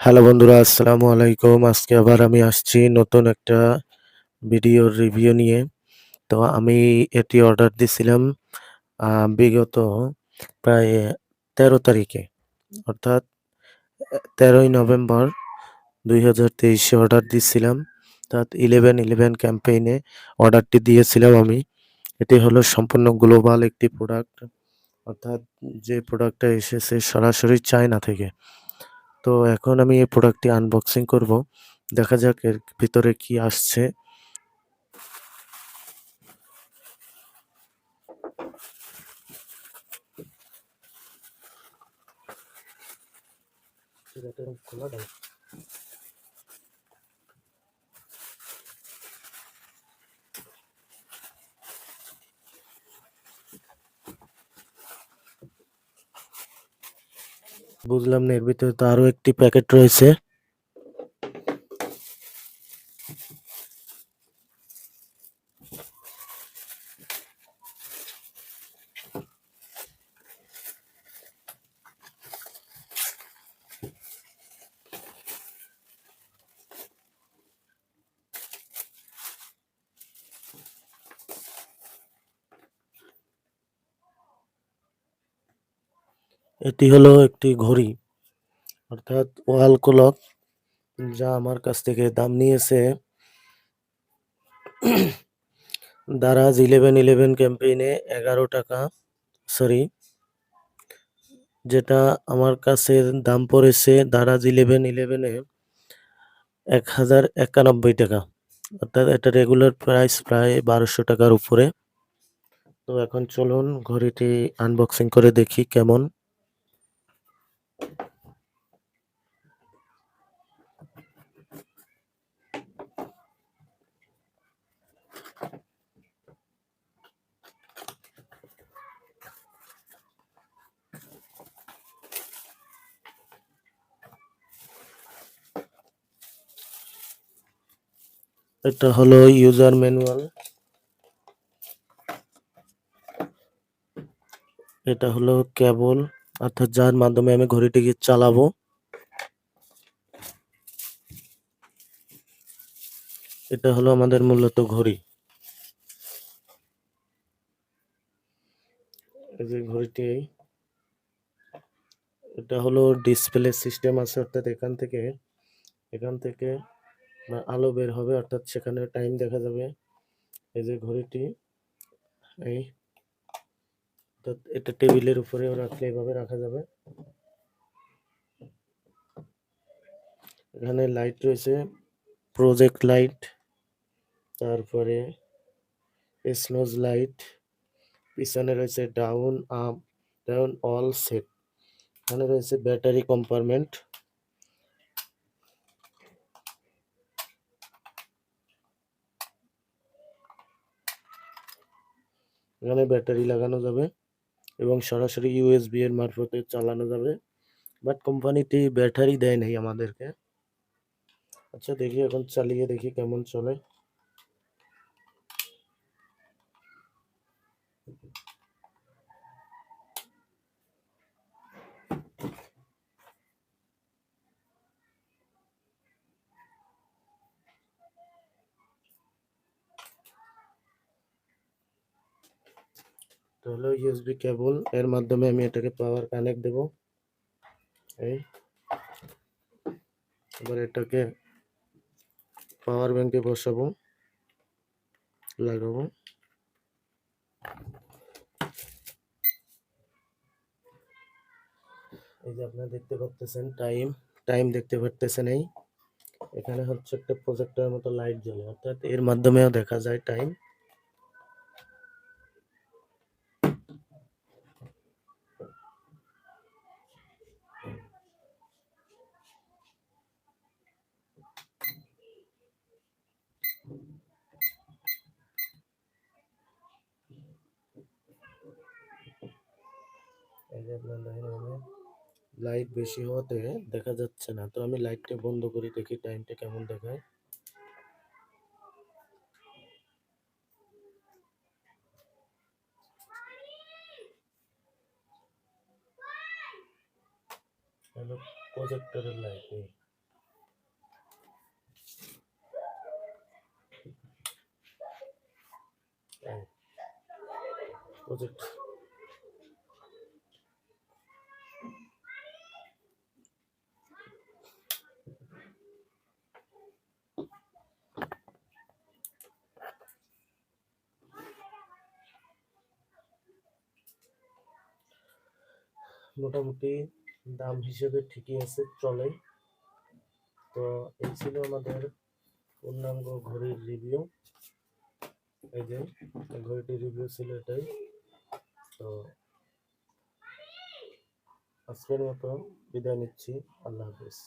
Hello বন্ধুরা, আসসালামু আলাইকুম। আজকে আবার আমি আসছি নতুন একটা ভিডিওর রিভিউ নিয়ে। তো আমি এটি অর্ডার দিছিলাম বিগত প্রায় ১৩ তারিখে, অর্থাৎ ১৩ই নভেম্বর ২০২৩ অর্ডার দিচ্ছিলাম। অর্থাৎ 11/11 ক্যাম্পেইনে অর্ডারটি দিয়েছিলাম আমি। এটি হলো সম্পূর্ণ গ্লোবাল একটি প্রোডাক্ট, অর্থাৎ যে প্রোডাক্টটা এসেছে সরাসরি চায়না থেকে। তো এখন আমি এই প্রোডাক্টটি আনবক্সিং করব। দেখা যাক এর ভিতরে কি আসছে। বুঝলাম না, এর ভিতরে তো আরো একটি প্যাকেট রয়েছে। এটি হলো একটি ঘড়ি, অর্থাৎ ওয়াল ক্লক, যা আমার কাছ থেকে দাম নিয়েছে দারাজ 11/11 ক্যাম্পেইনে ১১ টাকা। সরি, যেটা আমার কাছে দাম পড়েছে দারাজ 11/11-এ ১,০৯১ টাকা। অর্থাৎ এটা রেগুলার প্রাইস প্রায় ১২০০ টাকার উপরে। তো এখন চলুন ঘড়িটি আনবক্সিং করে দেখি কেমন। এটা হলো ইউজার ম্যানুয়াল। এটা হলো কেবল, অর্থাৎ যার মাধ্যমে আমি ঘড়িটিকে চালাবো। এটা হলো আমাদের মূলত ঘড়ি। এই যে ঘড়িটি, এটা হলো ডিসপ্লে সিস্টেম আছে, অর্থাৎ এখান থেকে আলো বের হবে, অর্থাৎ সেখানে টাইম দেখা যাবে। এই যে ঘড়িটি, এই এটা টেবিলের উপরেও রাখলে এভাবে রাখা যাবে। এখানে লাইট রয়েছে, প্রজেক্ট লাইট, তারপরে স্নোজ লাইট, পিছনে রয়েছে down up, down all set. এখানে রয়েছে ব্যাটারি কম্পার্টমেন্ট। এখানে ব্যাটারি লাগানো যাবে এবং সরাসরি ইউএসবি এর মারফতে চালানো যাবে, বাট কোম্পানিটি ব্যাটারি দেয় নাই আমাদেরকে। আচ্ছা দেখি, এখন চালিয়ে দেখি কেমন চলে। তো হলো ইউএসবি কেবল, এর মাধ্যমে আমি এটাকে পাওয়ার কানেক্ট দেব। এই এবার এটাকে পাওয়ার ব্যাংকে বসাবো, লাগাবো। এই যে আপনারা দেখতে পাচ্ছেন টাইম, টাইম দেখতে পাচ্ছেন। এই এখানে হচ্ছে একটা প্রজেক্টরের মতো লাইট জ্বলে, অর্থাৎ এর মাধ্যমেও দেখা যায় টাইম। এই যে আপনার লাইট বেশি হওয়াতে দেখা যাচ্ছে না, তো আমি লাইটটা বন্ধ করি, দেখি টাইমটা কেমন দেখায়। হলো প্রজেক্টরের লাইট। প্রজেক্ট মোটামুটি দাম হিসেবে ঠিকই আছে, চলে। তো এই ছিল আমাদের পূর্ণাঙ্গ ঘড়ির রিভিউ। এই যে ঘড়িটির রিভিউ ছিল এটাই। তো আজকের মতো বিদায় নিচ্ছি, আল্লাহ হাফেজ।